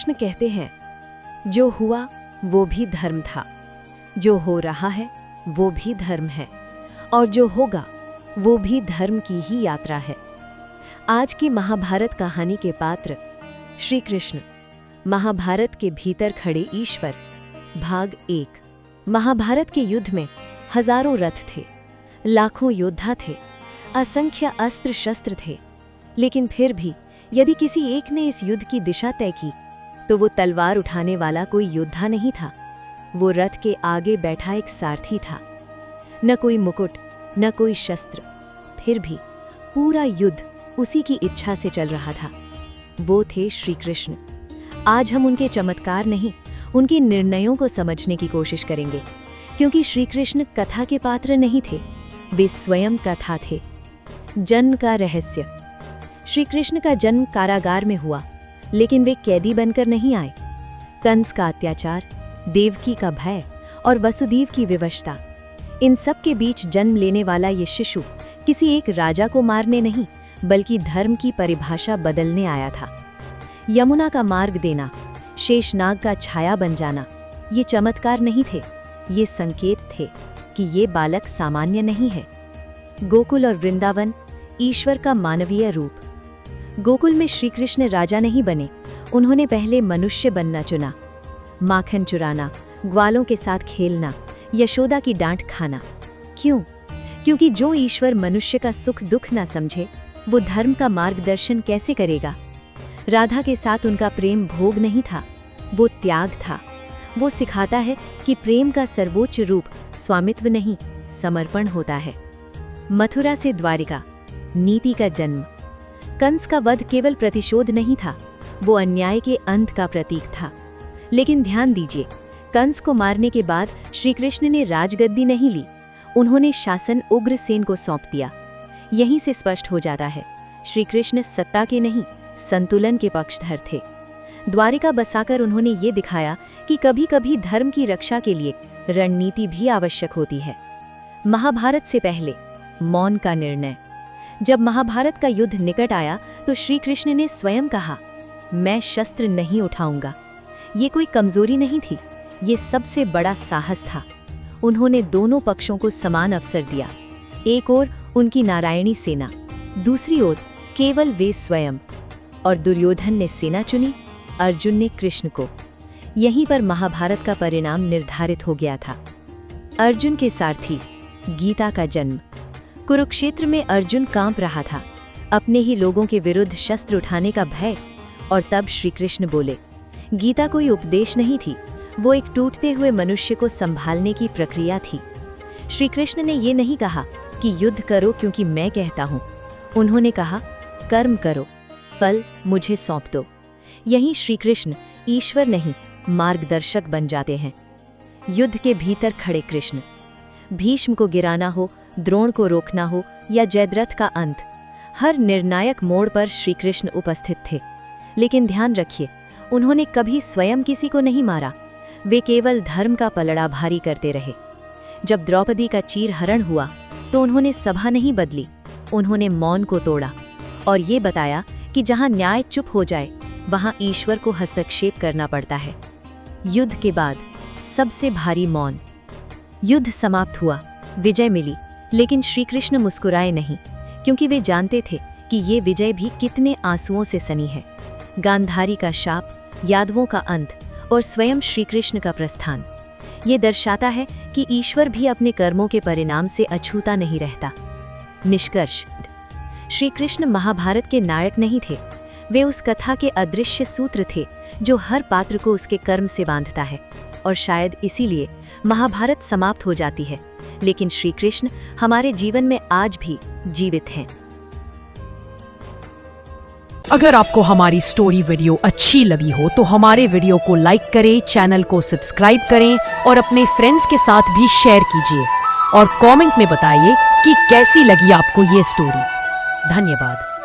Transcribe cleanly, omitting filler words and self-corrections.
कृष्ण कहते हैं, जो हुआ वो भी धर्म था, जो हो रहा है वो भी धर्म है, और जो होगा वो भी धर्म की ही यात्रा है। आज की महाभारत कहानी के पात्र श्री कृष्ण, महाभारत के भीतर खड़े ईश्वर। भाग 1। महाभारत के युद्ध में हजारों रथ थे, लाखों योद्धा थे, असंख्य अस्त्र शस्त्र थे, लेकिन फिर भी यदि किसी एक ने इस युद्ध की दिशा तय की तो वो तलवार उठाने वाला कोई योद्धा नहीं था, वो रथ के आगे बैठा एक सारथी था। न कोई मुकुट, न कोई शस्त्र, फिर भी पूरा युद्ध उसी की इच्छा से चल रहा था। वो थे श्री कृष्ण। आज हम उनके चमत्कार नहीं, उनके निर्णयों को समझने की कोशिश करेंगे, क्योंकि श्री कृष्ण कथा के पात्र नहीं थे, वे स्वयं कथा थे। जन्म का रहस्य। श्री कृष्ण का जन्म कारागार में हुआ, लेकिन वे कैदी बनकर नहीं आए। कंस का अत्याचार, देवकी का भय और वसुदेव की विवशता, इन सब के बीच जन्म लेने वाला ये शिशु किसी एक राजा को मारने नहीं, बल्कि धर्म की परिभाषा बदलने आया था। यमुना का मार्ग देना, शेषनाग का छाया बन जाना, ये चमत्कार नहीं थे, ये संकेत थे कि ये बालक सामान्य नहीं है। गोकुल और वृंदावन, ईश्वर का मानवीय रूप। गोकुल में श्री कृष्ण राजा नहीं बने, उन्होंने पहले मनुष्य बनना चुना। माखन चुराना, ग्वालों के साथ खेलना, यशोदा की डांट खाना। क्यों? क्योंकि जो ईश्वर मनुष्य का सुख दुख ना समझे, वो धर्म का मार्गदर्शन कैसे करेगा? राधा के साथ उनका प्रेम भोग नहीं था, वो त्याग था। वो सिखाता है कि प्रेम का सर्वोच्च रूप स्वामित्व नहीं, समर्पण होता है। मथुरा से द्वारिका, नीति का जन्म। कंस का वध केवल प्रतिशोध नहीं था, वो अन्याय के अंत का प्रतीक था। लेकिन ध्यान दीजिए, कंस को मारने के बाद श्री कृष्ण ने राजगद्दी नहीं ली, उन्होंने शासन उग्रसेन को सौंप दिया। यहीं से स्पष्ट हो जाता है, श्री कृष्ण सत्ता के नहीं, संतुलन के पक्षधर थे। द्वारिका बसाकर उन्होंने ये दिखाया कि कभी कभी धर्म की रक्षा के लिए रणनीति भी आवश्यक होती है। महाभारत से पहले मौन का निर्णय। जब महाभारत का युद्ध निकट आया तो श्री कृष्ण ने स्वयं कहा, मैं शस्त्र नहीं उठाऊंगा। ये कोई कमजोरी नहीं थी, ये सबसे बड़ा साहस था। उन्होंने दोनों पक्षों को समान अवसर दिया, एक ओर उनकी नारायणी सेना, दूसरी ओर केवल वे स्वयं। और दुर्योधन ने सेना चुनी, अर्जुन ने कृष्ण को। यहीं पर महाभारत का परिणाम निर्धारित हो गया था। अर्जुन के सारथी, गीता का जन्म। कुरुक्षेत्र में अर्जुन कांप रहा था, अपने ही लोगों के विरुद्ध शस्त्र उठाने का भय। और तब श्री कृष्ण बोले, गीता कोई उपदेश नहीं थी, वो एक टूटते हुए मनुष्य को संभालने की प्रक्रिया थी। श्री कृष्ण ने ये नहीं कहा कि युद्ध करो क्योंकि मैं कहता हूँ, उन्होंने कहा कर्म करो, फल मुझे सौंप दो। यहीं श्री कृष्ण ईश्वर नहीं, मार्गदर्शक बन जाते हैं। युद्ध के भीतर खड़े कृष्ण। भीष्म को गिराना हो, द्रोण को रोकना हो या जयद्रथ का अंत, हर निर्णायक मोड़ पर श्री कृष्ण उपस्थित थे। लेकिन ध्यान रखिए, उन्होंने कभी स्वयं किसी को नहीं मारा, वे केवल धर्म का पलड़ा भारी करते रहे। जब द्रौपदी का चीरहरण हुआ तो उन्होंने सभा नहीं बदली, उन्होंने मौन को तोड़ा और ये बताया कि जहां न्याय चुप हो जाए वहां ईश्वर को हस्तक्षेप करना पड़ता है। युद्ध के बाद सबसे भारी मौन। युद्ध समाप्त हुआ, विजय मिली, लेकिन श्री कृष्ण मुस्कुराए नहीं, क्योंकि वे जानते थे कि ये विजय भी कितने आंसुओं से सनी है। गांधारी का शाप, यादवों का अंत और स्वयं श्री कृष्ण का प्रस्थान, ये दर्शाता है कि ईश्वर भी अपने कर्मों के परिणाम से अछूता नहीं रहता। निष्कर्ष, श्री कृष्ण महाभारत के नायक नहीं थे, वे उस कथा के अदृश्य सूत्र थे जो हर पात्र को उसके कर्म से बांधता है। और शायद इसीलिए महाभारत समाप्त हो जाती है, लेकिन श्री कृष्ण हमारे जीवन में आज भी जीवित हैं। अगर आपको हमारी स्टोरी वीडियो अच्छी लगी हो तो हमारे वीडियो को लाइक करें, चैनल को सब्सक्राइब करें और अपने फ्रेंड्स के साथ भी शेयर कीजिए। और कमेंट में बताइए कि कैसी लगी आपको ये स्टोरी। धन्यवाद।